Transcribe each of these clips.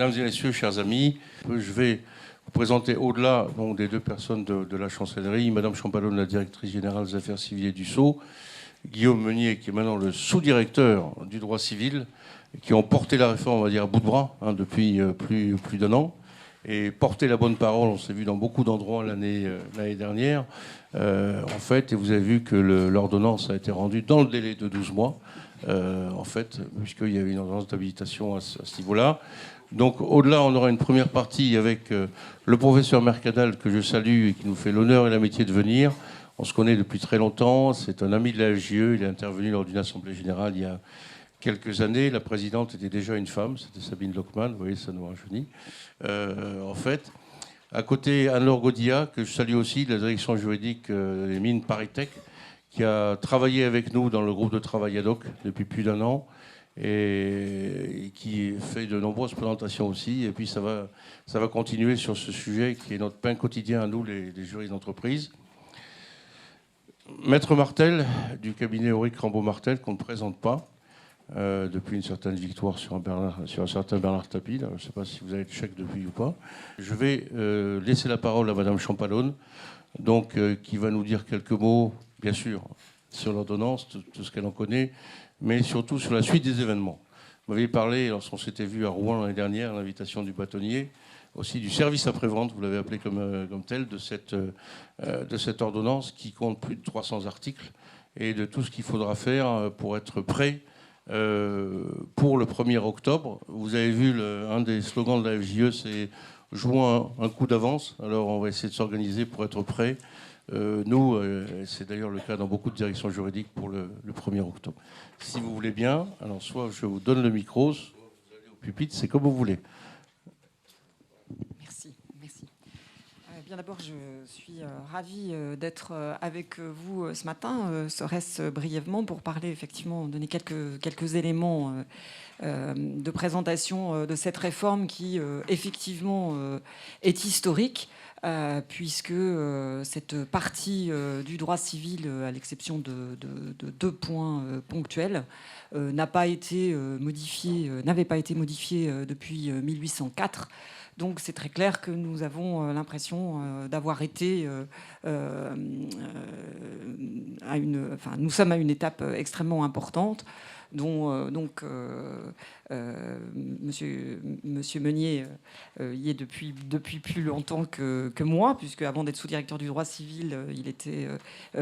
Mesdames et messieurs, chers amis, je vais vous présenter au-delà des deux personnes de la chancellerie, Madame Champalonne, la directrice générale des affaires civiles et du Sceau, Guillaume Meunier, qui est maintenant le sous-directeur du droit civil, qui ont porté la réforme, on va dire, à bout de bras depuis plus d'un an, et porté la bonne parole. On s'est vu dans beaucoup d'endroits l'année dernière, en fait, et vous avez vu que l'ordonnance a été rendue dans le délai de 12 mois, en fait, puisqu'il y avait une ordonnance d'habilitation à ce niveau-là. Donc, au-delà, on aura une première partie avec le professeur Mercadal, que je salue et qui nous fait l'honneur et l'amitié de venir. On se connaît depuis très longtemps. C'est un ami de la FJE. Il est intervenu lors d'une assemblée générale il y a quelques années. La présidente était déjà une femme. C'était Sabine Lockman. Vous voyez, ça nous rajeunit. En fait, à côté, Anne-Laure Godilla, que je salue aussi, de la direction juridique des mines Paritech, qui a travaillé avec nous dans le groupe de travail ad hoc depuis plus d'un an et qui fait de nombreuses présentations aussi. Et puis ça va continuer sur ce sujet qui est notre pain quotidien à nous, les juristes d'entreprise. Maître Martel, du cabinet Auric Rambaud-Martel, qu'on ne présente pas depuis une certaine victoire sur un certain Bernard Tapie. Là, je ne sais pas si vous avez le chèque depuis ou pas. Je vais laisser la parole à Madame Champalonne, donc, qui va nous dire quelques mots, bien sûr, sur l'ordonnance, tout ce qu'elle en connaît, mais surtout sur la suite des événements. Vous m'aviez parlé, lorsqu'on s'était vu à Rouen l'année dernière, à l'invitation du bâtonnier, aussi du service après-vente, vous l'avez appelé comme tel, de cette ordonnance qui compte plus de 300 articles et de tout ce qu'il faudra faire pour être prêt pour le 1er octobre. Vous avez vu, un des slogans de la FJE, c'est « jouons un coup d'avance ». Alors on va essayer de s'organiser pour être prêt. Nous, c'est d'ailleurs le cas dans beaucoup de directions juridiques pour le 1er octobre. Si vous voulez bien, alors soit je vous donne le micro, soit vous allez au pupitre, c'est comme vous voulez. Merci. Bien d'abord, je suis ravie d'être avec vous ce matin, serait-ce brièvement pour parler, effectivement, donner quelques éléments de présentation de cette réforme qui, effectivement, est historique. Puisque cette partie du droit civil, à l'exception de deux points ponctuels, n'avait pas été modifiée depuis 1804. Donc c'est très clair que nous avons l'impression d'avoir été nous sommes à une étape extrêmement importante dont Monsieur Meunier y est depuis plus longtemps que moi, puisque avant d'être sous-directeur du droit civil, il était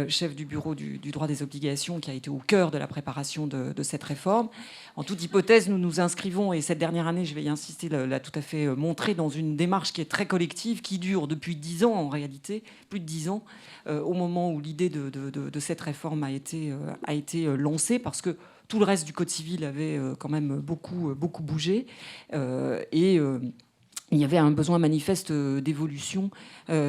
chef du bureau du droit des obligations, qui a été au cœur de la préparation de cette réforme. En toute hypothèse, nous nous inscrivons, et cette dernière année, je vais y insister, l'a tout à fait montré, dans une démarche qui est très collective, qui dure depuis 10 ans en réalité, plus de 10 ans, au moment où l'idée de cette réforme a été lancée, parce que tout le reste du Code civil avait quand même beaucoup bougé. Il y avait un besoin manifeste d'évolution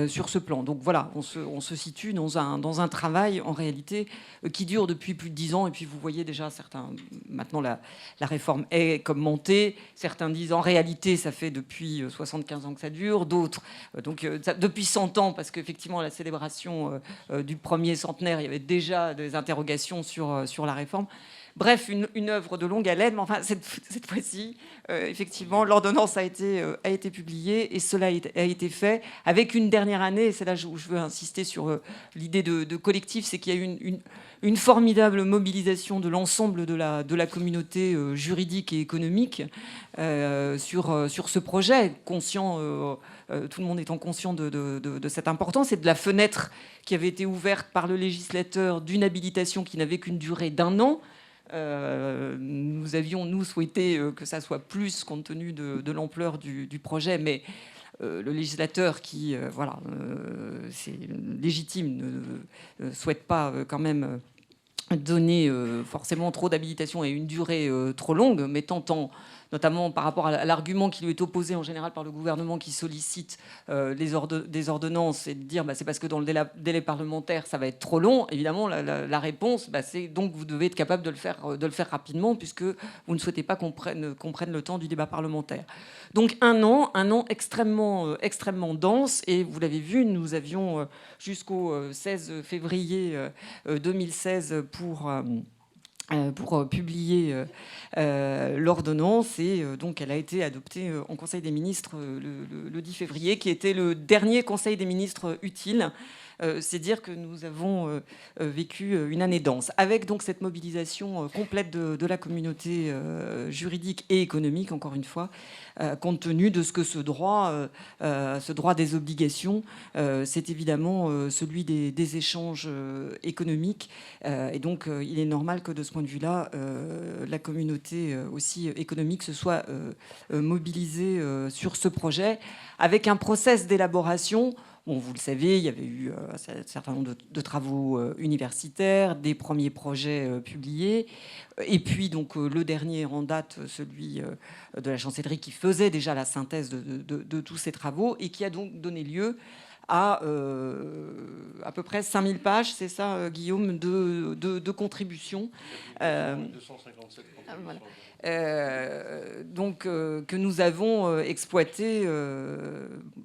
sur ce plan. Donc voilà, on se situe dans un travail, en réalité, qui dure depuis plus de 10 ans. Et puis vous voyez déjà certains... Maintenant, la réforme est commentée. Certains disent, en réalité, ça fait depuis 75 ans que ça dure. D'autres, depuis 100 ans, parce qu'effectivement, à la célébration du premier centenaire, il y avait déjà des interrogations sur la réforme. Bref, une œuvre de longue haleine, mais enfin, cette fois-ci, effectivement, l'ordonnance a été publiée et cela a été fait avec une dernière année, et c'est là où je veux insister sur l'idée de collectif, c'est qu'il y a eu une formidable mobilisation de l'ensemble de la communauté juridique et économique sur ce projet, conscient... tout le monde étant conscient de cette importance et de la fenêtre qui avait été ouverte par le législateur d'une habilitation qui n'avait qu'une durée d'1 an. Nous avions, nous, souhaité que ça soit plus compte tenu de l'ampleur du projet, mais le législateur qui, c'est légitime, ne souhaite pas quand même donner forcément trop d'habilitation et une durée trop longue, mettant en... notamment par rapport à l'argument qui lui est opposé en général par le gouvernement qui sollicite des ordonnances, et de dire c'est parce que dans le délai parlementaire ça va être trop long. Évidemment, la réponse, c'est donc vous devez être capable de le faire rapidement, puisque vous ne souhaitez pas qu'on prenne le temps du débat parlementaire. Donc un an extrêmement dense, et vous l'avez vu, nous avions jusqu'au 16 février 2016 pour pour publier l'ordonnance, et donc elle a été adoptée en Conseil des ministres le 10 février, qui était le dernier Conseil des ministres utile. C'est dire que nous avons vécu une année dense, avec donc cette mobilisation complète de la communauté juridique et économique, encore une fois, compte tenu de ce que ce droit des obligations, c'est évidemment celui des échanges économiques. Et donc, il est normal que de ce point de vue-là, la communauté aussi économique se soit mobilisée sur ce projet, avec un process d'élaboration. Bon, vous le savez, il y avait eu un certain nombre de travaux universitaires, des premiers projets publiés, et puis donc le dernier en date, celui de la chancellerie, qui faisait déjà la synthèse de tous ces travaux, et qui a donc donné lieu à peu près 5000 pages, c'est ça, Guillaume, de contributions. 257 contributions. Voilà. Donc que nous avons exploité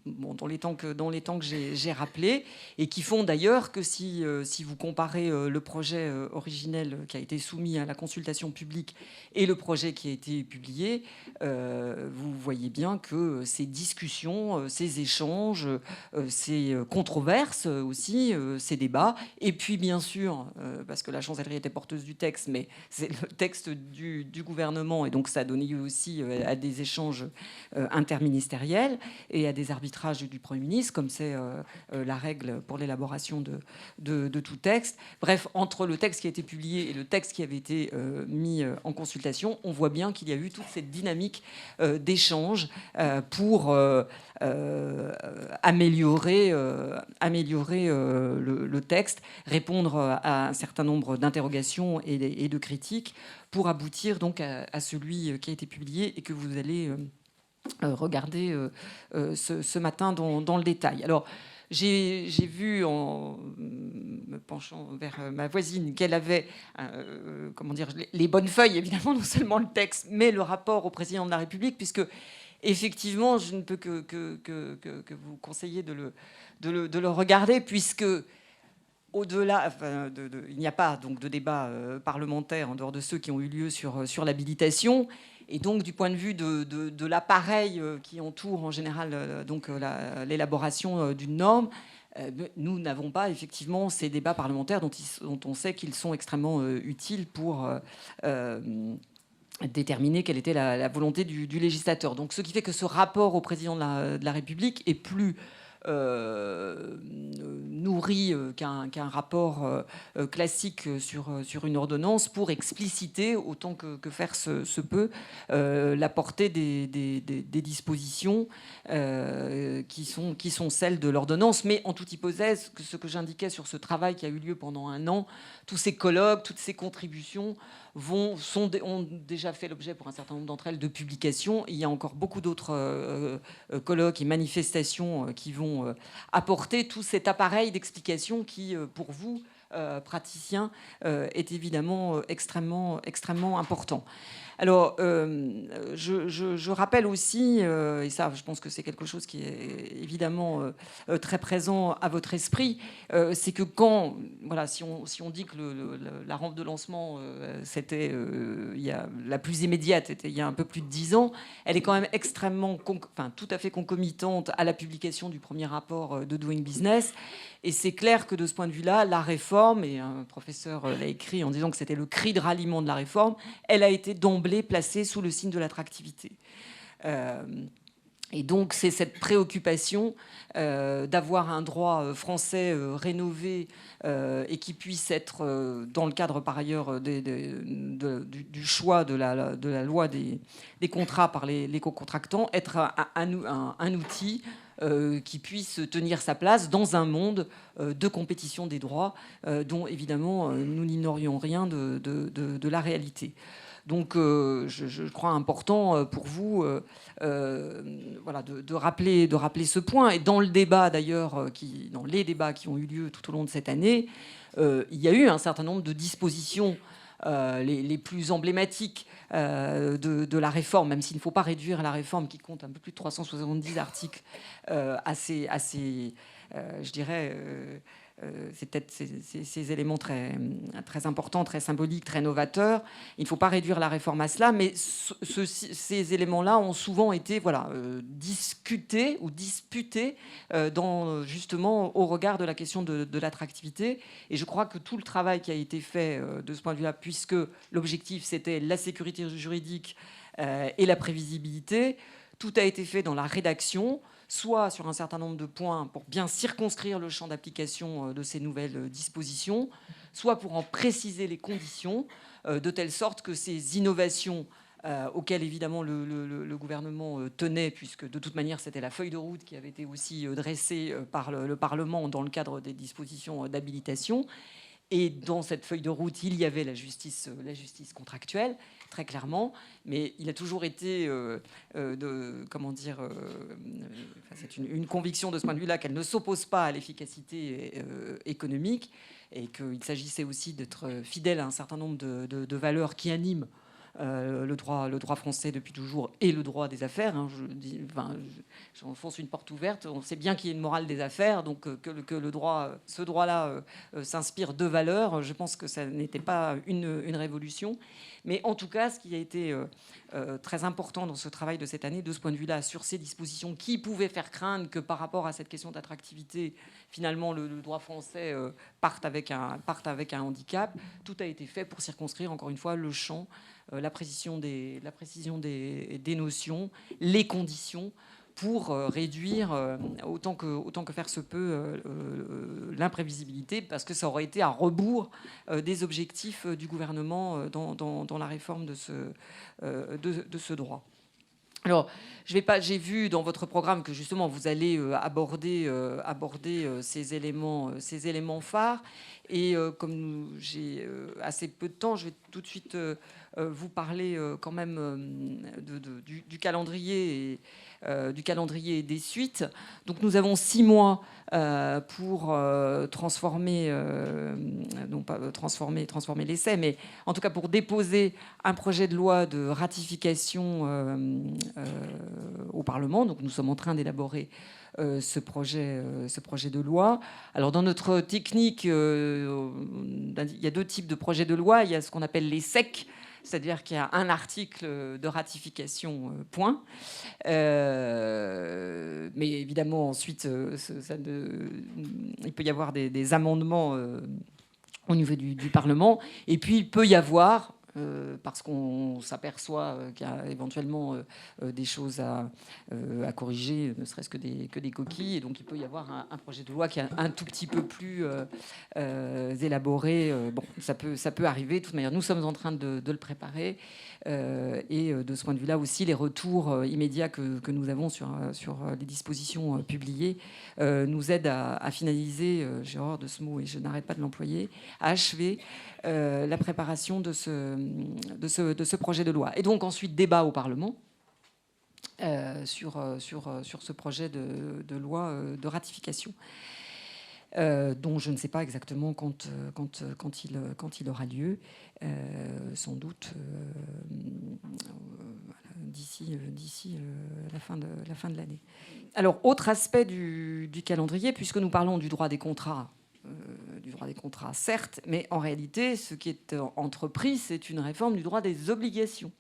dans les temps que j'ai rappelés, et qui font d'ailleurs que si vous comparez le projet originel qui a été soumis à la consultation publique et le projet qui a été publié, vous voyez bien que ces discussions, ces échanges, ces controverses aussi, ces débats, et puis bien sûr, parce que la chancellerie était porteuse du texte, mais c'est le texte du gouvernement, et donc ça a donné lieu aussi à des échanges interministériels et à des arbitrages du Premier ministre, comme c'est la règle pour l'élaboration de tout texte. Bref, entre le texte qui a été publié et le texte qui avait été mis en consultation, on voit bien qu'il y a eu toute cette dynamique d'échange pour améliorer le texte, répondre à un certain nombre d'interrogations et de critiques, pour aboutir donc à celui qui a été publié et que vous allez regarder ce matin dans le détail. Alors, j'ai vu, en me penchant vers ma voisine, qu'elle avait les bonnes feuilles, évidemment, non seulement le texte, mais le rapport au président de la République, puisque effectivement, je ne peux que vous conseiller de le regarder, puisque au-delà, il n'y a pas donc de débat parlementaire en dehors de ceux qui ont eu lieu sur l'habilitation. Et donc, du point de vue de l'appareil qui entoure en général l'élaboration d'une norme, nous n'avons pas effectivement ces débats parlementaires dont on sait qu'ils sont extrêmement utiles pour déterminer quelle était la volonté du législateur. Donc, ce qui fait que ce rapport au président de la République est plus nourri qu'un rapport classique sur une ordonnance, pour expliciter autant que faire se peut la portée des dispositions qui sont celles de l'ordonnance. Mais en toute hypothèse, ce que j'indiquais sur ce travail qui a eu lieu pendant un an, tous ces colloques, toutes ces contributions ont déjà fait l'objet, pour un certain nombre d'entre elles, de publications. Il y a encore beaucoup d'autres colloques et manifestations qui vont apporter tout cet appareil d'explication qui, pour vous, praticiens, est évidemment extrêmement important. Alors, je rappelle aussi, et ça, je pense que c'est quelque chose qui est évidemment très présent à votre esprit, c'est que si on dit que la rampe de lancement, c'était la plus immédiate, c'était il y a un peu plus de 10 ans, elle est quand même tout à fait concomitante à la publication du premier rapport de Doing Business. Et c'est clair que de ce point de vue-là, la réforme, et un professeur l'a écrit en disant que c'était le cri de ralliement de la réforme, elle a été d'emblée placée sous le signe de l'attractivité. Et donc c'est cette préoccupation d'avoir un droit français rénové et qui puisse être, dans le cadre par ailleurs du choix de la loi des contrats par les co-contractants, être un outil qui puisse tenir sa place dans un monde de compétition des droits dont évidemment nous n'ignorions rien de la réalité. Donc je crois important pour vous de rappeler ce point. Et dans le débat d'ailleurs, dans les débats qui ont eu lieu tout au long de cette année, il y a eu un certain nombre de dispositions les plus emblématiques de la réforme, même s'il ne faut pas réduire la réforme qui compte un peu plus de 370 articles assez je dirais, c'est peut-être ces éléments très, très importants, très symboliques, très novateurs. Il ne faut pas réduire la réforme à cela, mais ces éléments-là ont souvent été discutés ou disputés justement au regard de la question de l'attractivité. Et je crois que tout le travail qui a été fait de ce point de vue-là, puisque l'objectif c'était la sécurité juridique et la prévisibilité, tout a été fait dans la rédaction, soit sur un certain nombre de points pour bien circonscrire le champ d'application de ces nouvelles dispositions, soit pour en préciser les conditions, de telle sorte que ces innovations auxquelles évidemment le gouvernement tenait, puisque de toute manière c'était la feuille de route qui avait été aussi dressée par le Parlement dans le cadre des dispositions d'habilitation. Et dans cette feuille de route, il y avait la justice contractuelle, très clairement, mais il a toujours été, c'est une conviction de ce point de vue-là qu'elle ne s'oppose pas à l'efficacité économique et qu'il s'agissait aussi d'être fidèle à un certain nombre de valeurs qui animent le droit français depuis toujours et le droit des affaires. J'enfonce une porte ouverte. On sait bien qu'il y a une morale des affaires, donc que ce droit-là s'inspire de valeurs. Je pense que ça n'était pas une révolution. Mais en tout cas, ce qui a été très important dans ce travail de cette année, de ce point de vue-là, sur ces dispositions qui pouvaient faire craindre que par rapport à cette question d'attractivité, finalement, le droit français parte avec un handicap, tout a été fait pour circonscrire, encore une fois, le champ, la précision des notions, les conditions, pour réduire autant que faire se peut l'imprévisibilité, parce que ça aurait été à rebours des objectifs du gouvernement dans la réforme de ce droit. Alors, j'ai vu dans votre programme que justement vous allez aborder ces éléments phares. Et comme j'ai assez peu de temps, je vais tout de suite vous parler quand même du calendrier et des suites. Donc nous avons 6 mois pour transformer l'essai, mais en tout cas pour déposer un projet de loi de ratification au Parlement. Donc nous sommes en train d'élaborer ce projet de loi. Alors dans notre technique, il y a 2 types de projets de loi. Il y a ce qu'on appelle les SEC, c'est-à-dire qu'il y a un article de ratification, point. Mais évidemment, ensuite, il peut y avoir des amendements au niveau du Parlement. Et puis, il peut y avoir, parce qu'on s'aperçoit qu'il y a éventuellement des choses à corriger, ne serait-ce que des coquilles. Et donc, il peut y avoir un projet de loi qui est un tout petit peu plus élaboré. Bon, ça peut arriver. De toute manière, nous sommes en train de le préparer. Et de ce point de vue-là aussi, les retours immédiats que nous avons sur les dispositions publiées nous aident à finaliser, j'ai horreur de ce mot et je n'arrête pas de l'employer, à achever la préparation de ce projet de loi. Et donc ensuite, débat au Parlement sur ce projet de loi de ratification. Dont je ne sais pas exactement quand il aura lieu, sans doute d'ici la fin de l'année. Alors, autre aspect du calendrier, puisque nous parlons du droit des contrats, certes, mais en réalité, ce qui est entrepris, c'est une réforme du droit des obligations.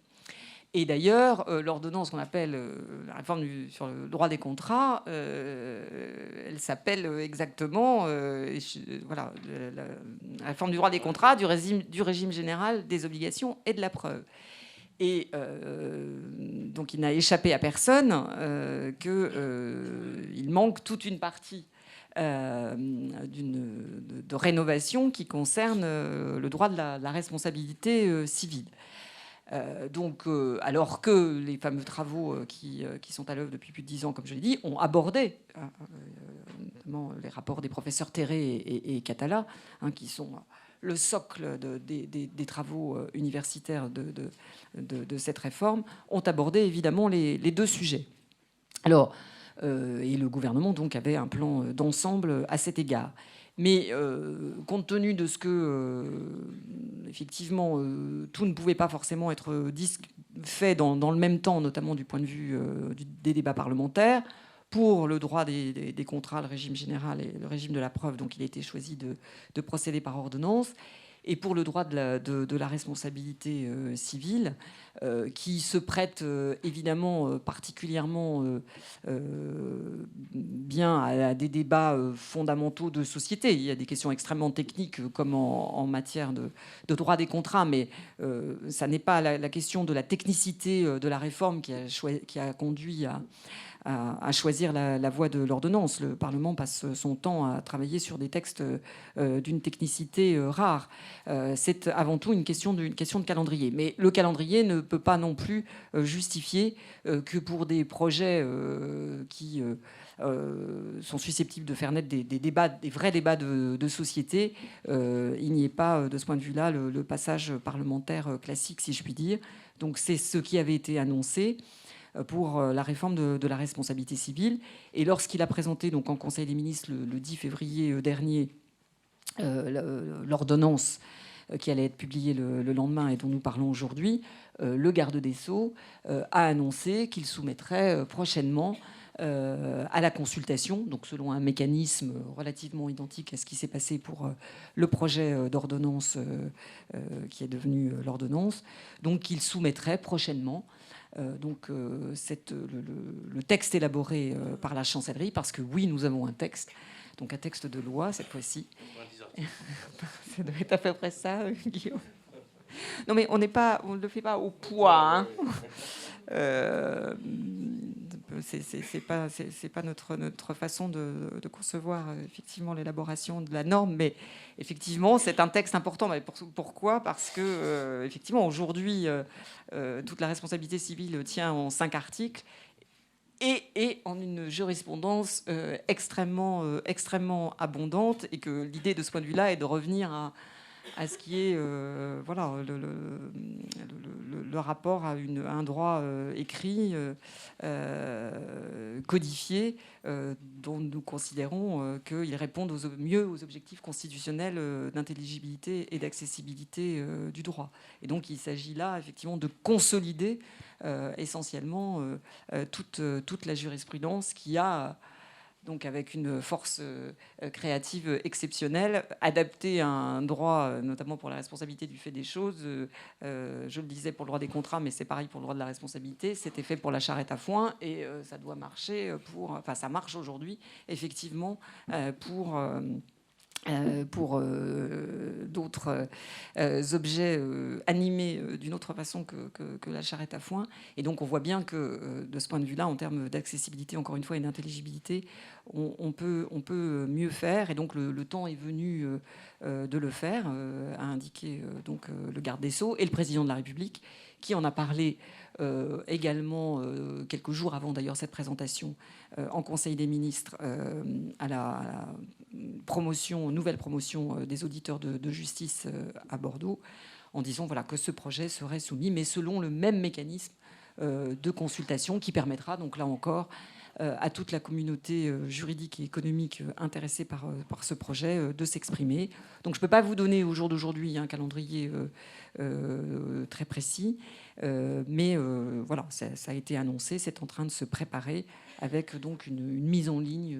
Et d'ailleurs, l'ordonnance qu'on appelle la réforme sur le droit des contrats, elle s'appelle exactement la réforme du droit des contrats, du régime général des obligations et de la preuve. Et donc il n'a échappé à personne qu'il manque toute une partie de rénovation qui concerne le droit de la responsabilité civile. Alors que les fameux travaux qui sont à l'œuvre depuis plus de 10 ans, comme je l'ai dit, ont abordé notamment les rapports des professeurs Terré et Catala, qui sont le socle des travaux universitaires de cette réforme, ont abordé évidemment les 2 sujets. Alors, et le gouvernement donc avait un plan d'ensemble à cet égard. Mais compte tenu de ce que, effectivement, tout ne pouvait pas forcément être fait dans le même temps, notamment du point de vue des débats parlementaires, pour le droit des contrats, le régime général et le régime de la preuve, donc il a été choisi de procéder par ordonnance. Et pour le droit de la responsabilité civile, qui se prête évidemment particulièrement bien à des débats fondamentaux de société. Il y a des questions extrêmement techniques comme en matière de droit des contrats, mais ça n'est pas la question de la technicité de la réforme qui a conduit à choisir la voie de l'ordonnance. Le Parlement passe son temps à travailler sur des textes d'une technicité rare. C'est avant tout une question de calendrier. Mais le calendrier ne peut pas non plus justifier que pour des projets qui sont susceptibles de faire naître des vrais débats de société, il n'y ait pas, de ce point de vue-là, le passage parlementaire classique, si je puis dire. Donc c'est ce qui avait été annoncé pour la réforme de la responsabilité civile. Et lorsqu'il a présenté donc, en Conseil des ministres le 10 février dernier l'ordonnance qui allait être publiée le lendemain et dont nous parlons aujourd'hui, le garde des Sceaux a annoncé qu'il soumettrait prochainement à la consultation, donc selon un mécanisme relativement identique à ce qui s'est passé pour le projet d'ordonnance qui est devenu l'ordonnance, donc qu'il soumettrait prochainement le texte élaboré par la chancellerie, parce que oui, nous avons un texte, donc un texte de loi cette fois-ci. Ça doit être à peu près ça, Guillaume. Non, mais on ne le fait pas au poids. Hein. C'est pas notre façon de concevoir effectivement l'élaboration de la norme, mais effectivement c'est un texte important. Mais pourquoi ? Parce que effectivement aujourd'hui toute la responsabilité civile tient en 5 articles et en une jurisprudence extrêmement abondante, et que l'idée de ce point de vue-là est de revenir à ce qui est le rapport à un droit écrit, codifié, dont nous considérons qu'il répond mieux aux objectifs constitutionnels d'intelligibilité et d'accessibilité du droit. Et donc il s'agit là effectivement de consolider essentiellement toute la jurisprudence qui a, donc avec une force créative exceptionnelle, adapté à un droit, notamment pour la responsabilité du fait des choses. Je le disais pour le droit des contrats, mais c'est pareil pour le droit de la responsabilité. C'était fait pour la charrette à foin, et ça doit marcher enfin, ça marche aujourd'hui, effectivement, pour d'autres objets animés d'une autre façon que la charrette à foin. Et donc on voit bien que de ce point de vue-là, en termes d'accessibilité, encore une fois, et d'intelligibilité, on peut mieux faire. Et donc le temps est venu de le faire, a indiqué donc le garde des Sceaux et le président de la République, qui en a parlé également quelques jours avant d'ailleurs cette présentation en Conseil des ministres à la nouvelle promotion des auditeurs de justice à Bordeaux, en disant voilà, que ce projet serait soumis, mais selon le même mécanisme de consultation qui permettra, donc là encore, à toute la communauté juridique et économique intéressée par ce projet de s'exprimer. Donc je ne peux pas vous donner au jour d'aujourd'hui un calendrier très précis, mais voilà, ça a été annoncé, c'est en train de se préparer avec donc une mise en ligne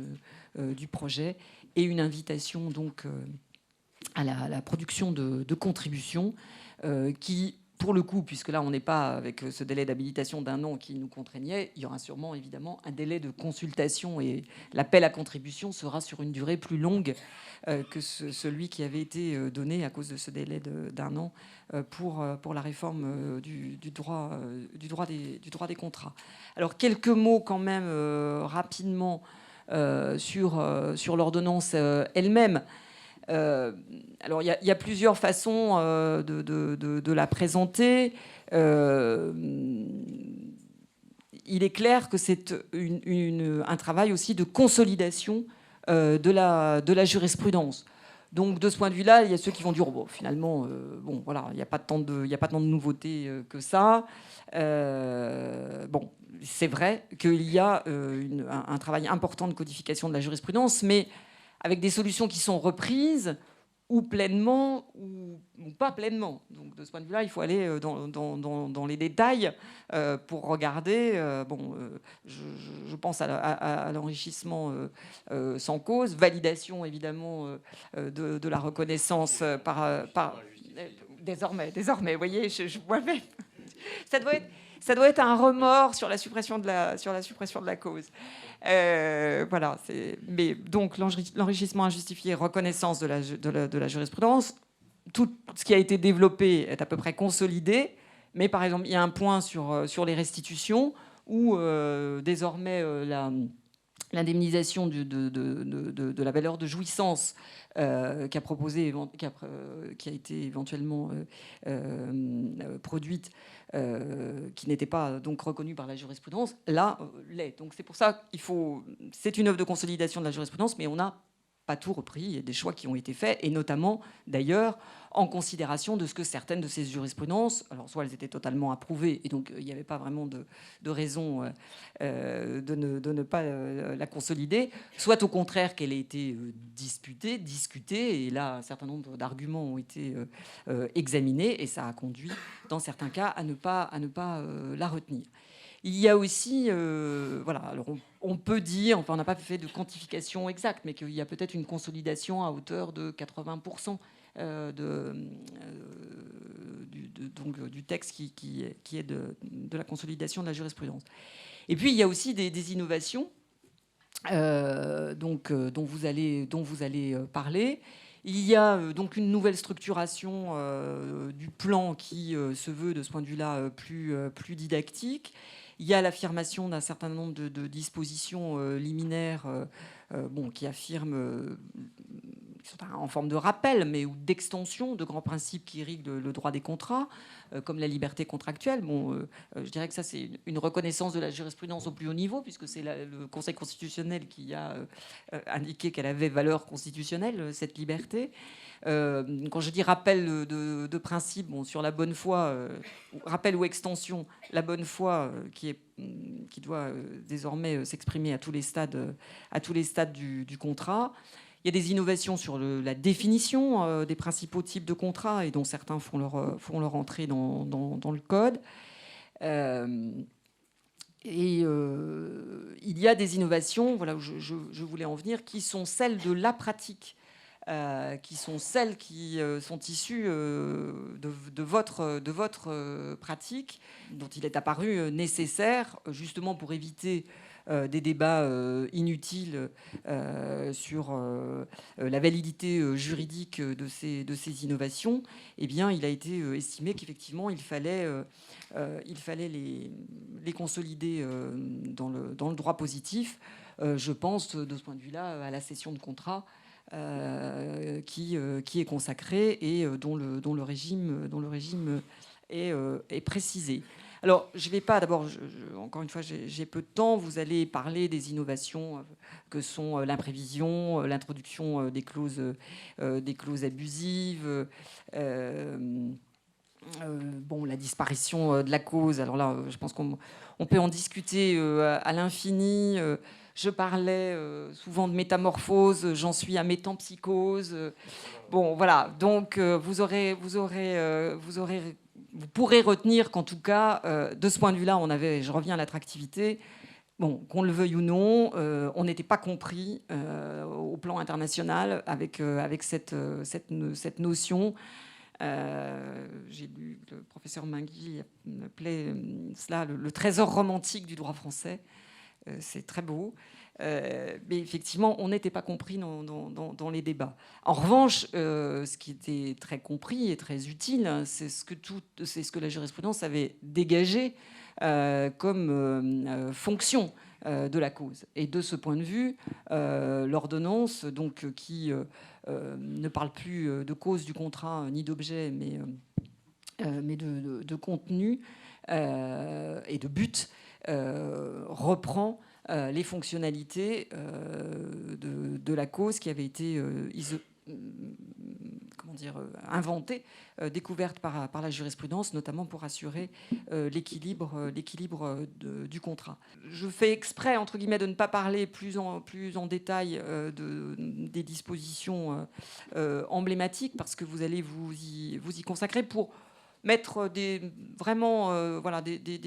du projet et une invitation donc à la production de contributions qui, pour le coup, puisque là on n'est pas avec ce délai d'habilitation d'1 an qui nous contraignait, il y aura sûrement évidemment un délai de consultation, et l'appel à contribution sera sur une durée plus longue que celui qui avait été donné à cause de ce délai d'1 an pour la réforme du droit des contrats. Alors quelques mots quand même rapidement sur l'ordonnance elle-même. Alors il y a plusieurs façons de la présenter. Il est clair que c'est un travail aussi de consolidation de la jurisprudence. Donc de ce point de vue-là, il y a ceux qui vont dire bon, finalement, bon voilà, il n'y a pas tant de nouveautés que ça. Bon, c'est vrai qu'il y a un travail important de codification de la jurisprudence, mais avec des solutions qui sont reprises ou pleinement ou pas pleinement. Donc de ce point de vue-là, il faut aller dans les détails pour regarder. Je pense à l'enrichissement sans cause, validation évidemment de la reconnaissance par désormais, vous voyez, je vois même. Ça doit être un remords sur la suppression de la cause. Voilà. Mais donc l'enrichissement injustifié, reconnaissance de la jurisprudence, tout ce qui a été développé est à peu près consolidé. Mais par exemple, il y a un point sur les restitutions où désormais l'indemnisation de la valeur de jouissance qui a été éventuellement produite, qui n'était pas donc reconnue par la jurisprudence, là, l'est. Donc c'est pour ça c'est une œuvre de consolidation de la jurisprudence, mais on n'a pas tout repris. Il y a des choix qui ont été faits, et notamment, d'ailleurs, en considération de ce que certaines de ces jurisprudences, alors soit elles étaient totalement approuvées, et donc il n'y avait pas vraiment de raison de ne pas la consolider, soit au contraire qu'elle ait été discutée, et là un certain nombre d'arguments ont été examinés, et ça a conduit, dans certains cas, à ne pas la retenir. Il y a aussi, voilà, alors on peut dire, enfin on n'a pas fait de quantification exacte, mais qu'il y a peut-être une consolidation à hauteur de 80% du texte qui est de la consolidation de la jurisprudence. Et puis il y a aussi des innovations dont vous allez parler. Il y a donc une nouvelle structuration du plan qui se veut de ce point de vue-là plus didactique. Il y a l'affirmation d'un certain nombre de dispositions liminaires qui affirment, qui sont en forme de rappel, mais ou d'extension de grands principes qui irriguent le droit des contrats, comme la liberté contractuelle. Je dirais que ça, c'est une reconnaissance de la jurisprudence au plus haut niveau, puisque c'est le Conseil constitutionnel qui a indiqué qu'elle avait valeur constitutionnelle, cette liberté. Quand je dis rappel de principe, sur la bonne foi, rappel ou extension, la bonne foi qui doit désormais s'exprimer à tous les stades du contrat. Il y a des innovations sur la définition des principaux types de contrats, et dont certains font leur entrée dans le code. Il y a des innovations, voilà où je voulais en venir, qui sont celles de la pratique, qui sont celles qui sont issues de votre pratique, dont il est apparu nécessaire, justement pour éviter des débats inutiles sur la validité juridique de ces innovations. Eh bien, il a été estimé qu'effectivement, il fallait les consolider dans le droit positif. Je pense, de ce point de vue-là, à la cession de contrat qui est consacré et dont le régime est précisé. Alors, je ne vais pas, d'abord, encore une fois, j'ai peu de temps, vous allez parler des innovations que sont l'imprévision, l'introduction des clauses abusives, la disparition de la cause. Alors là, je pense qu'on peut en discuter à l'infini. Je parlais souvent de métamorphose, j'en suis à métampsychose. Voilà. Donc, vous pourrez retenir qu'en tout cas, de ce point de vue-là, je reviens à l'attractivité. Qu'on le veuille ou non, on n'était pas compris au plan international avec cette notion. J'ai lu le professeur Mingui appelait cela le trésor romantique du droit français. C'est très beau. Mais effectivement, on n'était pas compris dans les débats. En revanche, ce qui était très compris et très utile, c'est ce que la jurisprudence avait dégagé comme fonction de la cause. Et de ce point de vue, l'ordonnance, donc, qui ne parle plus de cause du contrat ni d'objet, mais de contenu et de but, reprend les fonctionnalités de la cause qui avait été inventées, découvertes par la jurisprudence, notamment pour assurer l'équilibre du contrat. Je fais exprès, entre guillemets, de ne pas parler plus en détail des dispositions emblématiques, parce que vous allez vous y consacrer pour mettre des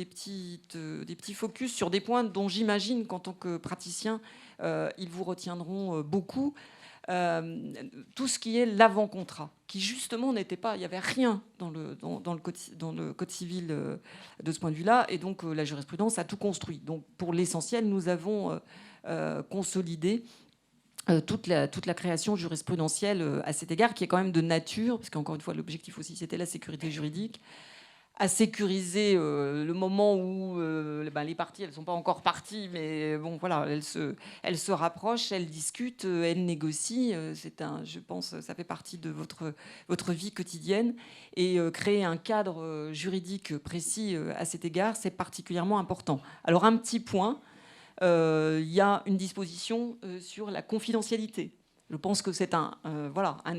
petits focus sur des points dont j'imagine qu'en tant que praticien, ils vous retiendront beaucoup. Tout ce qui est l'avant-contrat, qui justement n'était pas, il n'y avait rien dans le code civil de ce point de vue-là, et donc la jurisprudence a tout construit. Donc pour l'essentiel, nous avons consolidé toute la création jurisprudentielle à cet égard, qui est quand même de nature, parce qu'encore une fois, l'objectif aussi, c'était la sécurité juridique, à sécuriser le moment où les parties, elles ne sont pas encore parties, mais bon, voilà, elles se rapprochent, elles discutent, elles négocient. Je pense, ça fait partie de votre vie quotidienne. Et créer un cadre juridique précis à cet égard, c'est particulièrement important. Alors, un petit point, il y a une disposition sur la confidentialité. Je pense que c'est un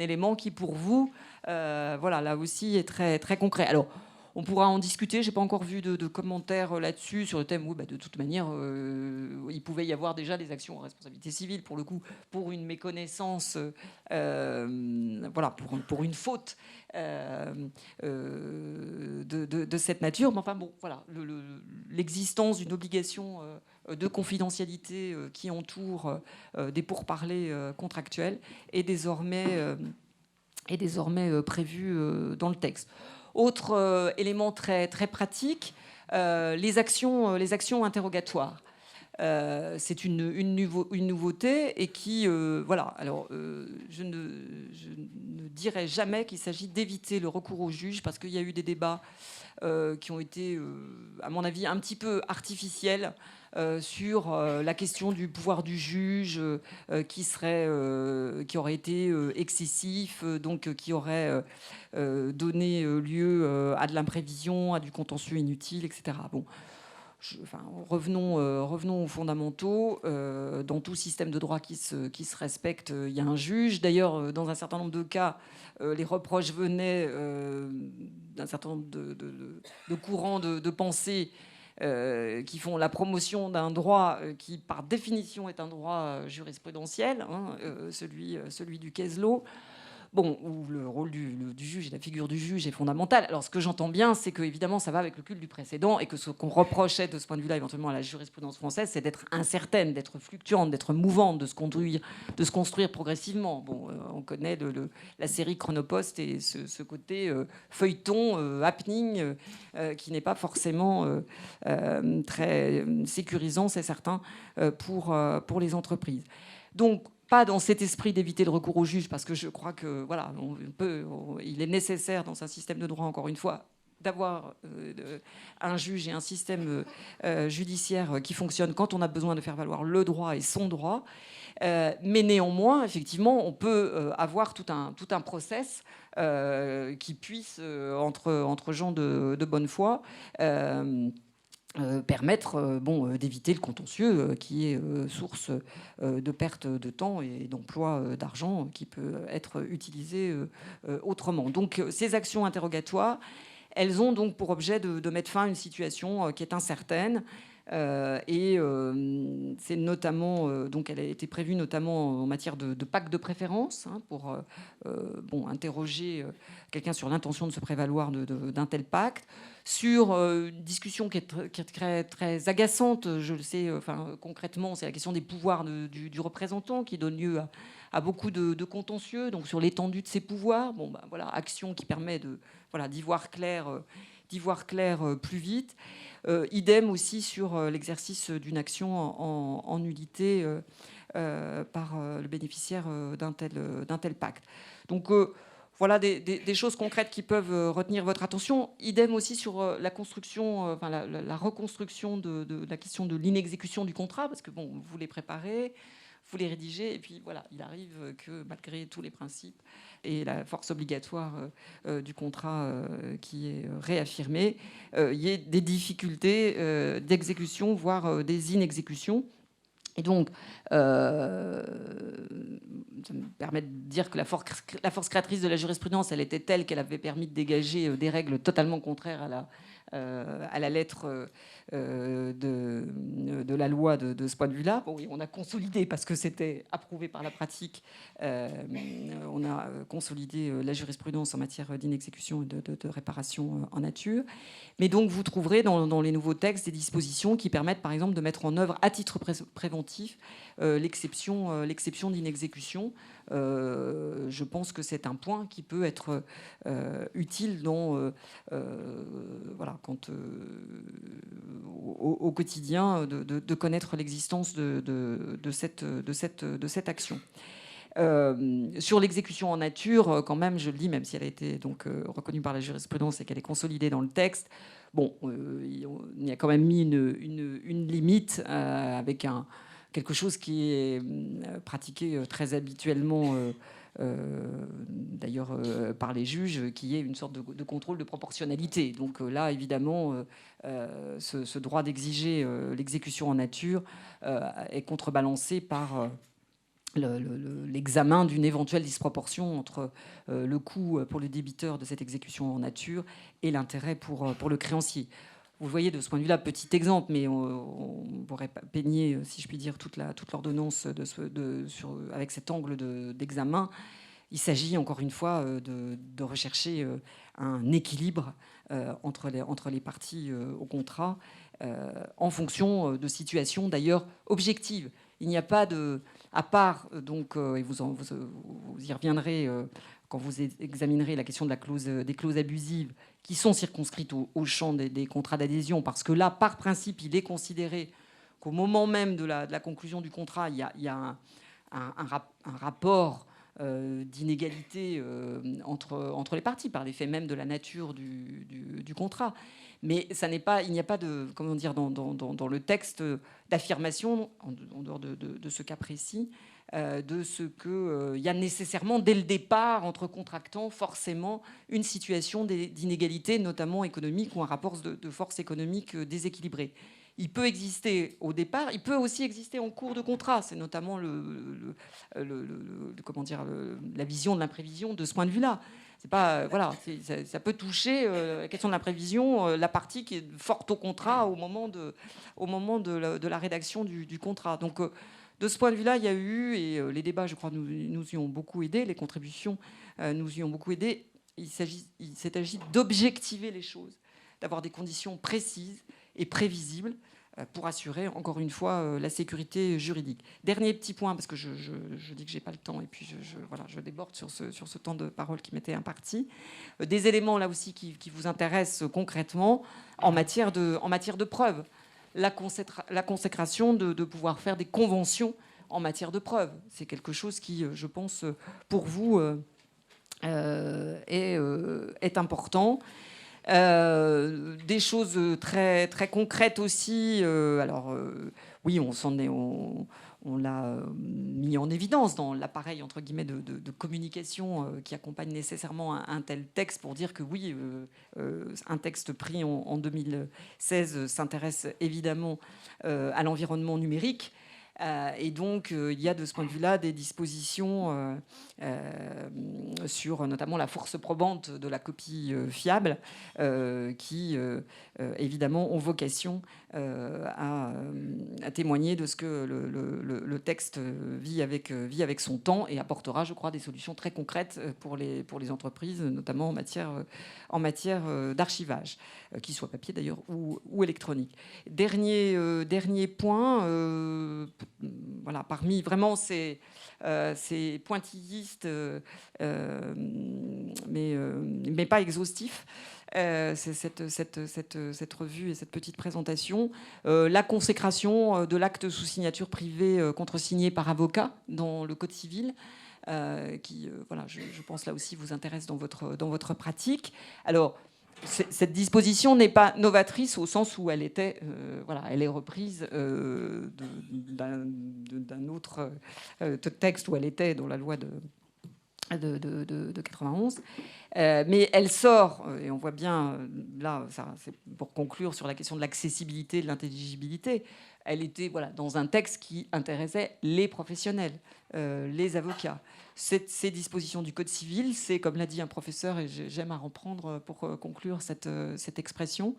élément qui, pour vous, là aussi, est très, très concret. Alors, on pourra en discuter. Je n'ai pas encore vu de commentaires là-dessus, sur le thème où, de toute manière, il pouvait y avoir déjà des actions en responsabilité civile, pour le coup, pour une méconnaissance, pour une faute de cette nature. Mais enfin, bon, voilà, l'existence d'une obligation de confidentialité qui entoure des pourparlers contractuels est désormais prévue dans le texte. Autre élément très, très pratique, les actions interrogatoires. C'est une nouveauté et qui, je ne dirais jamais qu'il s'agit d'éviter le recours au juge, parce qu'il y a eu des débats qui ont été, à mon avis, un petit peu artificiels sur la question du pouvoir du juge qui aurait été excessif, donc qui aurait donné lieu à de l'imprévision, à du contentieux inutile, etc. Bon. Revenons aux fondamentaux. Dans tout système de droit qui se respecte, il y a un juge. D'ailleurs, dans un certain nombre de cas, les reproches venaient d'un certain nombre de courants de pensée qui font la promotion d'un droit qui, par définition, est un droit jurisprudentiel, celui du case law. Bon, où le rôle du juge et la figure du juge est fondamentale. Alors, ce que j'entends bien, c'est que, évidemment, ça va avec le culte du précédent, et que ce qu'on reprochait de ce point de vue-là, éventuellement, à la jurisprudence française, c'est d'être incertaine, d'être fluctuante, d'être mouvante, de se construire progressivement. Bon, on connaît la série Chronopost et ce côté feuilleton, happening, qui n'est pas forcément très sécurisant, c'est certain, pour les entreprises. Donc, pas dans cet esprit d'éviter le recours au juge, parce que je crois que il est nécessaire dans un système de droit, encore une fois, d'avoir un juge et un système judiciaire qui fonctionne quand on a besoin de faire valoir le droit et son droit. Mais néanmoins, effectivement, on peut avoir tout un process qui puisse, entre gens de bonne foi, permettre d'éviter le contentieux qui est source de perte de temps et d'emploi d'argent qui peut être utilisé autrement. Donc ces actions interrogatoires, elles ont donc pour objet de mettre fin à une situation qui est incertaine. C'est notamment, donc elle a été prévue notamment en matière de pacte de préférence, pour interroger quelqu'un sur l'intention de se prévaloir d'un tel pacte, sur une discussion qui est très, très agaçante, je le sais, concrètement, c'est la question des pouvoirs du représentant qui donne lieu à beaucoup de contentieux, donc sur l'étendue de ses pouvoirs. Action qui permet d'y voir clair plus vite. Idem aussi sur l'exercice d'une action en nullité par le bénéficiaire d'un tel pacte. Donc voilà des choses concrètes qui peuvent retenir votre attention. Idem aussi sur la construction, la reconstruction de la question de l'inexécution du contrat, parce que vous les préparez, vous les rédigez, et puis voilà, il arrive que malgré tous les principes et la force obligatoire du contrat qui est réaffirmée, il y ait des difficultés d'exécution, voire des inexécutions. Et donc, ça me permet de dire que la force créatrice de la jurisprudence, elle était telle qu'elle avait permis de dégager des règles totalement contraires à la lettre de la loi de ce point de vue-là. Bon, oui, on a consolidé, parce que c'était approuvé par la pratique, on a consolidé la jurisprudence en matière d'inexécution et de réparation en nature. Mais donc, vous trouverez dans les nouveaux textes des dispositions qui permettent, par exemple, de mettre en œuvre à titre préventif l'exception d'inexécution. Je pense que c'est un point qui peut être utile voilà, au quotidien de connaître l'existence de cette action. Sur l'exécution en nature, quand même, je le dis, même si elle a été donc reconnue par la jurisprudence et qu'elle est consolidée dans le texte, bon, il y a quand même mis une limite avec quelque chose qui est pratiqué très habituellement, d'ailleurs par les juges, qui est une sorte de contrôle de proportionnalité. Donc là, évidemment, ce droit d'exiger l'exécution en nature est contrebalancé par l'examen d'une éventuelle disproportion entre le coût pour le débiteur de cette exécution en nature et l'intérêt pour le créancier. Vous voyez, de ce point de vue-là, petit exemple, mais on pourrait peigner, si je puis dire, toute l'ordonnance avec cet angle d'examen. Il s'agit, encore une fois, de rechercher un équilibre entre les parties au contrat, en fonction de situations, d'ailleurs, objectives. Il n'y a pas de... À part, donc, et vous y reviendrez quand vous examinerez la question de des clauses abusives, qui sont circonscrites au champ des contrats d'adhésion, parce que là, par principe, il est considéré qu'au moment même de la conclusion du contrat, il y a un rapport d'inégalité entre les parties, par l'effet même de la nature du contrat. Mais ça n'est pas, il n'y a pas de, comment dire, dans le texte d'affirmation, en dehors de ce cas précis, de ce qu'il y a nécessairement, dès le départ, entre contractants, forcément une situation d'inégalité, notamment économique, ou un rapport de force économique déséquilibré. Il peut exister au départ, il peut aussi exister en cours de contrat. C'est notamment comment dire, la vision de l'imprévision de ce point de vue-là. C'est pas, voilà, ça peut toucher la question de l'imprévision, la partie qui est forte au contrat au moment de la rédaction du contrat. Donc, de ce point de vue-là, il y a eu, et les débats, je crois, nous y ont beaucoup aidé, les contributions nous y ont beaucoup aidé. Il s'est agi d'objectiver les choses, d'avoir des conditions précises et prévisible pour assurer, encore une fois, la sécurité juridique. Dernier petit point, parce que je dis que j'ai pas le temps, et puis voilà, je déborde sur ce temps de parole qui m'était imparti. Des éléments, là aussi, qui vous intéressent concrètement en matière de preuve. La consécration de pouvoir faire des conventions en matière de preuve. C'est quelque chose qui, je pense, pour vous, est important. Des choses très, très concrètes aussi. Oui, on l'a mis en évidence dans l'appareil entre guillemets de communication qui accompagne nécessairement un tel texte pour dire que oui, un texte pris en 2016 s'intéresse évidemment à l'environnement numérique. Et donc, il y a de ce point de vue-là des dispositions sur notamment la force probante de la copie fiable qui, évidemment, ont vocation à témoigner de ce que le texte vit avec son temps et apportera, je crois, des solutions très concrètes pour les entreprises, notamment en matière d'archivage, qu'il soit papier d'ailleurs ou électronique. Dernier point, voilà, parmi vraiment ces pointillistes, mais pas exhaustifs, c'est cette revue et cette petite présentation. La consécration de l'acte sous signature privée contresigné par avocat dans le Code civil, qui, voilà, je pense là aussi vous intéresse dans votre pratique. Alors, cette disposition n'est pas novatrice au sens où elle était, voilà, elle est reprise d'un autre texte où elle était dans la loi de 91. Mais elle sort, et on voit bien, là, c'est pour conclure sur la question de l'accessibilité, de l'intelligibilité, elle était dans un texte qui intéressait les professionnels, les avocats. Ces dispositions du Code civil, c'est, comme l'a dit un professeur, et j'aime à reprendre pour conclure cette expression,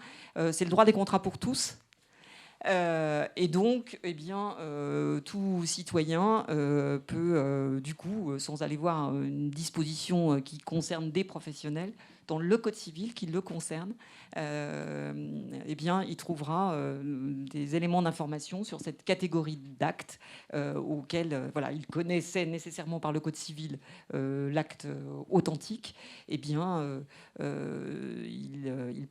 c'est le droit des contrats pour tous. Et donc, tout citoyen peut, du coup, sans aller voir une disposition qui concerne des professionnels, dans le Code civil qui le concerne, il trouvera des éléments d'information sur cette catégorie d'actes auxquels il connaissait nécessairement par le Code civil l'acte authentique. Il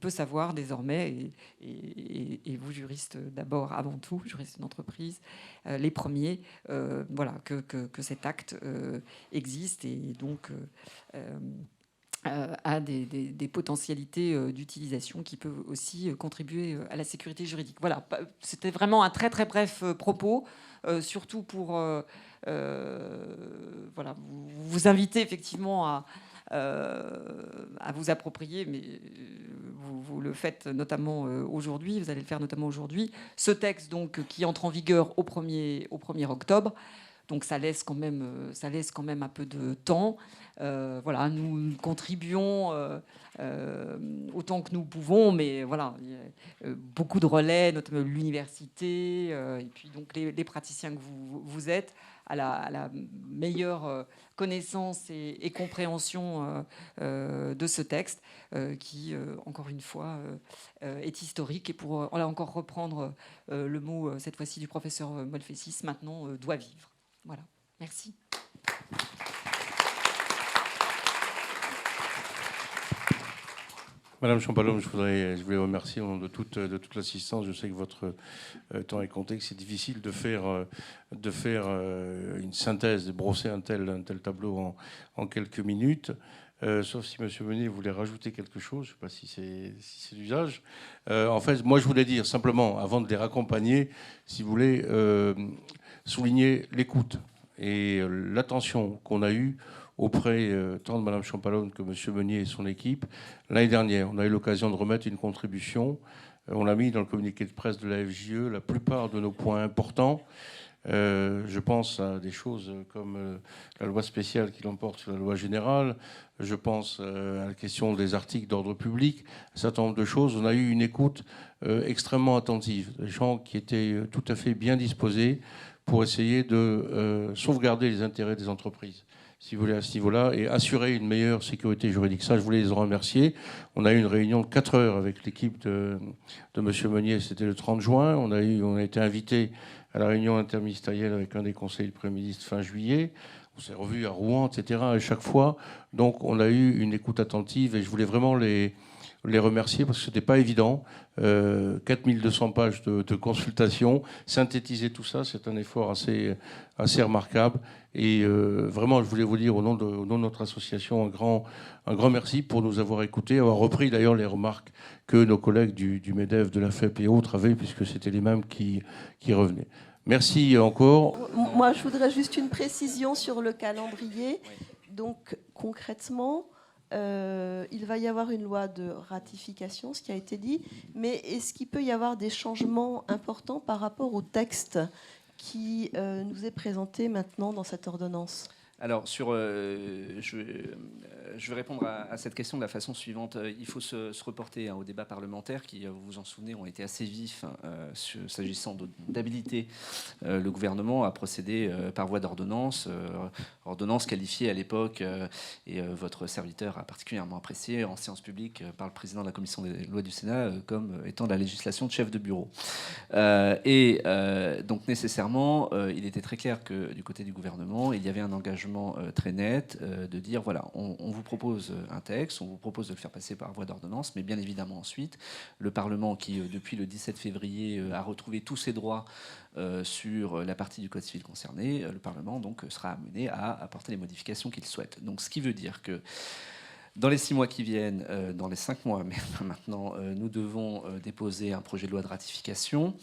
peut savoir désormais, et vous juristes d'abord, avant tout, juristes d'entreprise, les premiers, que cet acte existe et donc a des potentialités d'utilisation qui peuvent aussi contribuer à la sécurité juridique. Voilà, c'était vraiment un très très bref propos, surtout pour vous inviter effectivement à vous approprier, mais vous le faites notamment aujourd'hui, vous allez le faire notamment aujourd'hui, ce texte donc, qui entre en vigueur au 1er octobre. Donc ça laisse quand même un peu de temps. Nous contribuons autant que nous pouvons, mais voilà, il y a beaucoup de relais, notamment l'université, et puis donc les praticiens que vous êtes, à la meilleure connaissance et compréhension de ce texte, qui, encore une fois, est historique. Et pour encore reprendre le mot, cette fois-ci, du professeur Molfessis, maintenant doit vivre. Voilà, merci. Madame Champalhomme, je voulais remercier au nom de toute l'assistance. Je sais que votre temps est compté, que c'est difficile de faire une synthèse, de brosser un tel tableau en quelques minutes. Sauf si M. Meunier voulait rajouter quelque chose. Je ne sais pas si c'est l'usage. En fait, moi, je voulais dire simplement, avant de les raccompagner, si vous voulez, souligner l'écoute et l'attention qu'on a eue auprès tant de Mme Champalhomme que M. Meunier et son équipe. L'année dernière, on a eu l'occasion de remettre une contribution. On a mis dans le communiqué de presse de la FJE la plupart de nos points importants. Je pense à des choses comme la loi spéciale qui l'emporte sur la loi générale. Je pense à la question des articles d'ordre public, un certain nombre de choses. On a eu une écoute extrêmement attentive, des gens qui étaient tout à fait bien disposés pour essayer de sauvegarder les intérêts des entreprises, si vous voulez, à ce niveau-là, et assurer une meilleure sécurité juridique. Ça, je voulais les en remercier. On a eu une réunion de 4 heures avec l'équipe de M. Meunier, c'était le 30 juin. On a été invité à la réunion interministérielle avec un des conseillers du Premier ministre fin juillet. On s'est revus à Rouen, etc. à chaque fois. Donc, on a eu une écoute attentive et je voulais vraiment les remercier parce que ce n'était pas évident. 4200 pages de consultation. Synthétiser tout ça, c'est un effort assez remarquable. Et vraiment, je voulais vous dire au nom de notre association un grand merci pour nous avoir écoutés, avoir repris d'ailleurs les remarques que nos collègues du MEDEF, de la FEP et autres avaient, puisque c'était les mêmes qui revenaient. Merci encore. Moi, je voudrais juste une précision sur le calendrier. Donc, concrètement, il va y avoir une loi de ratification, ce qui a été dit, mais est-ce qu'il peut y avoir des changements importants par rapport au texte qui nous est présenté maintenant dans cette ordonnance ? Alors, je vais répondre à cette question de la façon suivante. Il faut se reporter au débat parlementaire qui, vous vous en souvenez, ont été assez vifs s'agissant d'habiliter le gouvernement à procéder par voie d'ordonnance, ordonnance qualifiée à l'époque, et votre serviteur a particulièrement apprécié en séance publique par le président de la commission des lois du Sénat comme étant de la législation de chef de bureau. Donc, nécessairement, il était très clair que du côté du gouvernement, il y avait un engagement très net de dire voilà, on vous propose un texte, on vous propose de le faire passer par voie d'ordonnance, mais bien évidemment ensuite le Parlement qui depuis le 17 février a retrouvé tous ses droits sur la partie du Code civil concernée, le Parlement donc sera amené à apporter les modifications qu'il souhaite. Donc ce qui veut dire que dans les 6 mois qui viennent, dans les 5 mois mais maintenant, nous devons déposer un projet de loi de ratification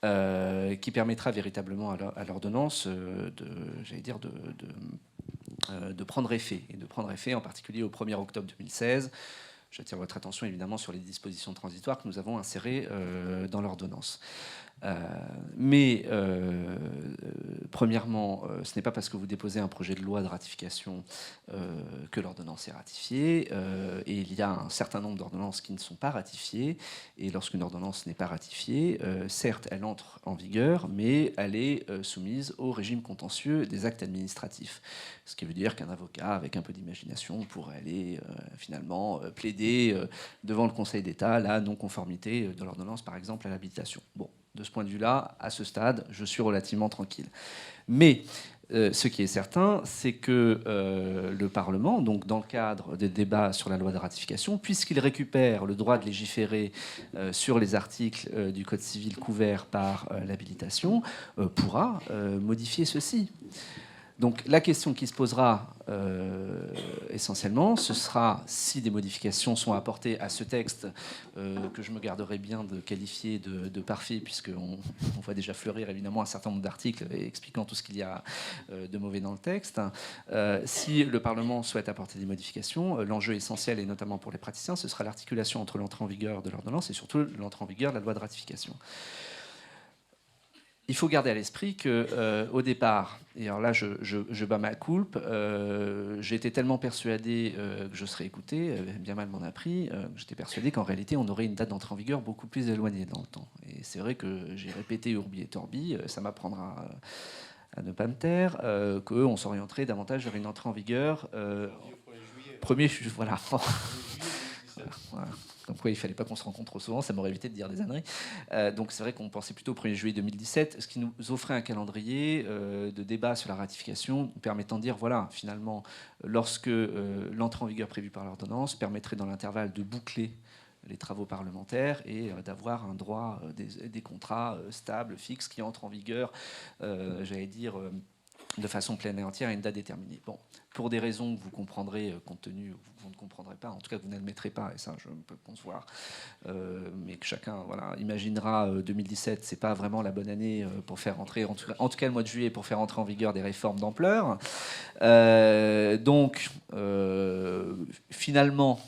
qui permettra véritablement à l'ordonnance de prendre effet, et de prendre effet en particulier au 1er octobre 2016. J'attire votre attention évidemment sur les dispositions transitoires que nous avons insérées dans l'ordonnance. Mais premièrement, ce n'est pas parce que vous déposez un projet de loi de ratification que l'ordonnance est ratifiée. Et il y a un certain nombre d'ordonnances qui ne sont pas ratifiées. Et lorsqu'une ordonnance n'est pas ratifiée, certes, elle entre en vigueur, mais elle est soumise au régime contentieux des actes administratifs. Ce qui veut dire qu'un avocat, avec un peu d'imagination, pourrait aller finalement plaider devant le Conseil d'État la non-conformité de l'ordonnance, par exemple, à l'habilitation. Bon, de ce point de vue-là, à ce stade, je suis relativement tranquille. Mais ce qui est certain, c'est que le Parlement, donc dans le cadre des débats sur la loi de ratification, puisqu'il récupère le droit de légiférer sur les articles du Code civil couverts par l'habilitation, pourra modifier ceci. Donc la question qui se posera essentiellement, ce sera si des modifications sont apportées à ce texte, que je me garderai bien de qualifier de parfait, puisqu'on voit déjà fleurir évidemment un certain nombre d'articles expliquant tout ce qu'il y a de mauvais dans le texte. Si le Parlement souhaite apporter des modifications, l'enjeu essentiel, et notamment pour les praticiens, ce sera l'articulation entre l'entrée en vigueur de l'ordonnance et surtout l'entrée en vigueur de la loi de ratification. Il faut garder à l'esprit qu'au départ, et alors là je bats ma coulpe, j'étais tellement persuadé que je serais écouté, bien mal m'en a pris, j'étais persuadé qu'en réalité on aurait une date d'entrée en vigueur beaucoup plus éloignée dans le temps. Et c'est vrai que j'ai répété Urbi et Torbi, ça m'apprendra à ne pas me taire, qu'on s'orienterait davantage vers une entrée en vigueur 1er juillet. Voilà. Voilà. Donc oui, il ne fallait pas qu'on se rencontre trop souvent, ça m'aurait évité de dire des âneries. Donc c'est vrai qu'on pensait plutôt au 1er juillet 2017, ce qui nous offrait un calendrier de débat sur la ratification, nous permettant de dire, voilà, finalement, lorsque l'entrée en vigueur prévue par l'ordonnance permettrait dans l'intervalle de boucler les travaux parlementaires et d'avoir un droit des contrats stables, fixes, qui entrent en vigueur, j'allais dire, de façon pleine et entière à une date déterminée. Bon, pour des raisons que vous comprendrez, compte tenu, vous ne comprendrez pas, en tout cas que vous n'admettrez pas, et ça je peux le concevoir, mais que chacun imaginera 2017, c'est pas vraiment la bonne année pour faire entrer, en tout cas le mois de juillet, pour faire entrer en vigueur des réformes d'ampleur. Donc, finalement,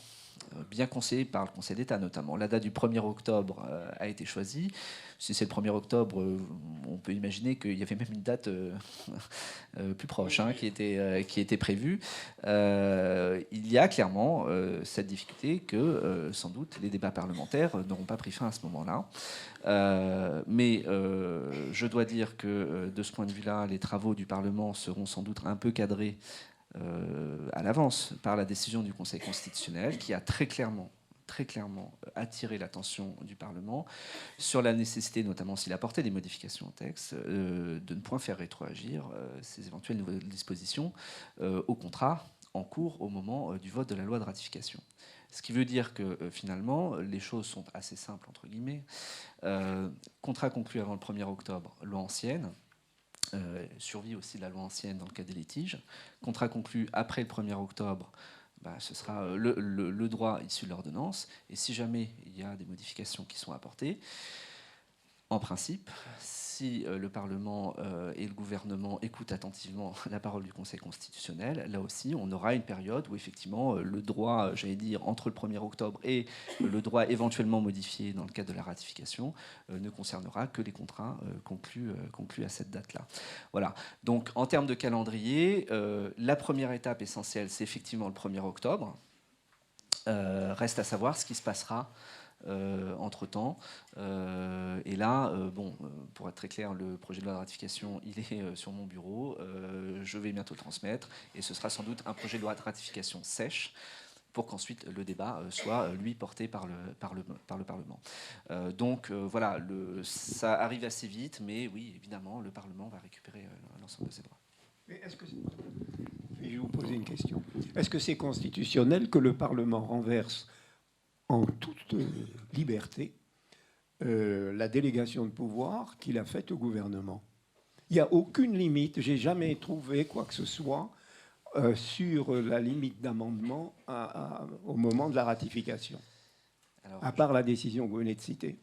bien conseillé par le Conseil d'État notamment. La date du 1er octobre a été choisie. Si c'est le 1er octobre, on peut imaginer qu'il y avait même une date plus proche qui était prévue. Il y a clairement cette difficulté que sans doute les débats parlementaires n'auront pas pris fin à ce moment-là. Mais je dois dire que de ce point de vue-là, les travaux du Parlement seront sans doute un peu cadrés à l'avance par la décision du Conseil constitutionnel qui a très clairement attiré l'attention du Parlement sur la nécessité, notamment s'il apportait des modifications au texte, de ne point faire rétroagir ces éventuelles nouvelles dispositions au contrat en cours au moment du vote de la loi de ratification. Ce qui veut dire que finalement, les choses sont assez simples, entre guillemets. Contrat conclu avant le 1er octobre, loi ancienne. Survie aussi de la loi ancienne dans le cas des litiges. Contrat conclu après le 1er octobre, ce sera le droit issu de l'ordonnance. Et si jamais il y a des modifications qui sont apportées, en principe, si le Parlement et le gouvernement écoutent attentivement la parole du Conseil constitutionnel, là aussi, on aura une période où effectivement le droit, j'allais dire, entre le 1er octobre et le droit éventuellement modifié dans le cadre de la ratification, ne concernera que les contrats conclus à cette date-là. Voilà. Donc, en termes de calendrier, la première étape essentielle, c'est effectivement le 1er octobre. Reste à savoir ce qui se passera entre-temps. Et là, pour être très clair, le projet de loi de ratification, il est sur mon bureau. Je vais bientôt le transmettre. Et ce sera sans doute un projet de loi de ratification sèche pour qu'ensuite le débat soit, lui, porté par le Parlement. Donc, voilà, ça arrive assez vite, mais oui, évidemment, le Parlement va récupérer l'ensemble de ses droits. Mais je vais vous poser une question. Est-ce que c'est constitutionnel que le Parlement renverse en toute liberté la délégation de pouvoir qu'il a faite au gouvernement? Il n'y a aucune limite. Je n'ai jamais trouvé quoi que ce soit sur la limite d'amendement au moment de la ratification, à part la décision que vous venez de citer.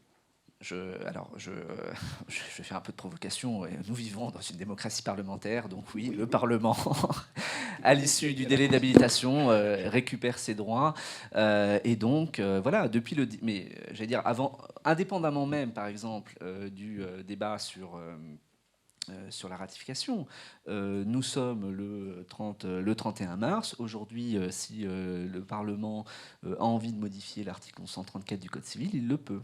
Alors, je fais un peu de provocation. Nous vivons dans une démocratie parlementaire, donc oui, le Parlement, à l'issue du délai d'habilitation, récupère ses droits. Et donc, voilà, depuis le... Mais j'allais dire, indépendamment même, par exemple, du débat sur la ratification. Nous sommes le 31 mars. Aujourd'hui, si le Parlement a envie de modifier l'article 1134 du Code civil, il le peut.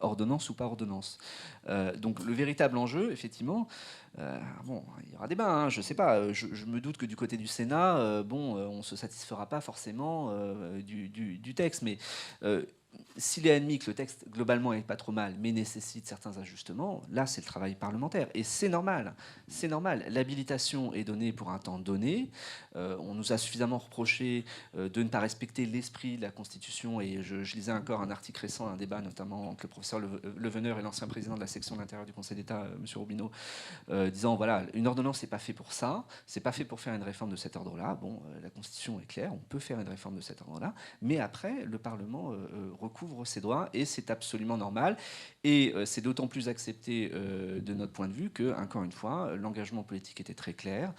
Ordonnance ou pas ordonnance. Donc le véritable enjeu, effectivement, bon, il y aura débat, hein, je ne sais pas, je me doute que du côté du Sénat, on ne se satisfera pas forcément du texte, mais s'il est admis que le texte globalement n'est pas trop mal, mais nécessite certains ajustements, là c'est le travail parlementaire. Et c'est normal, c'est normal. L'habilitation est donnée pour un temps donné. On nous a suffisamment reproché de ne pas respecter l'esprit de la Constitution. Et je lisais encore un article récent, un débat notamment entre le professeur Leveneur et l'ancien président de la section de l'intérieur du Conseil d'État, M. Robineau, disant voilà, une ordonnance n'est pas fait pour ça, c'est pas fait pour faire une réforme de cet ordre-là. Bon, la Constitution est claire, on peut faire une réforme de cet ordre-là, mais après, le Parlement recouvre ses droits et c'est absolument normal. Et c'est d'autant plus accepté de notre point de vue que, encore une fois, l'engagement politique était très clair.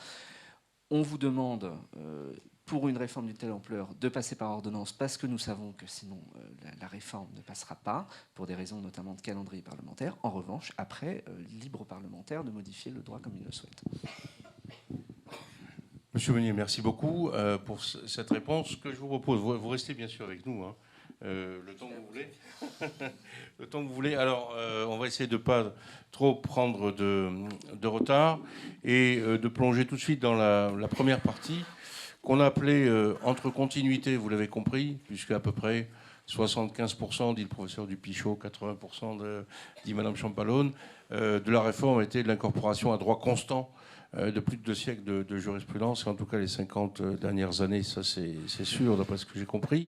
On vous demande, pour une réforme d'une telle ampleur, de passer par ordonnance parce que nous savons que sinon la réforme ne passera pas, pour des raisons notamment de calendrier parlementaire. En revanche, après, libre aux parlementaires de modifier le droit comme ils le souhaitent. Monsieur Meunier, merci beaucoup pour cette réponse. Ce que je vous propose, vous restez bien sûr avec nous, hein, le temps que vous voulez. Le temps que vous voulez. Alors, on va essayer de ne pas trop prendre de retard et de plonger tout de suite dans la première partie qu'on a appelée entre continuité, vous l'avez compris, puisque à peu près 75%, dit le professeur Dupichot, 80%, dit Madame Champalone, de la réforme était de l'incorporation à droit constant de plus de 2 siècles de jurisprudence, et en tout cas les 50 dernières années, ça c'est sûr, d'après ce que j'ai compris.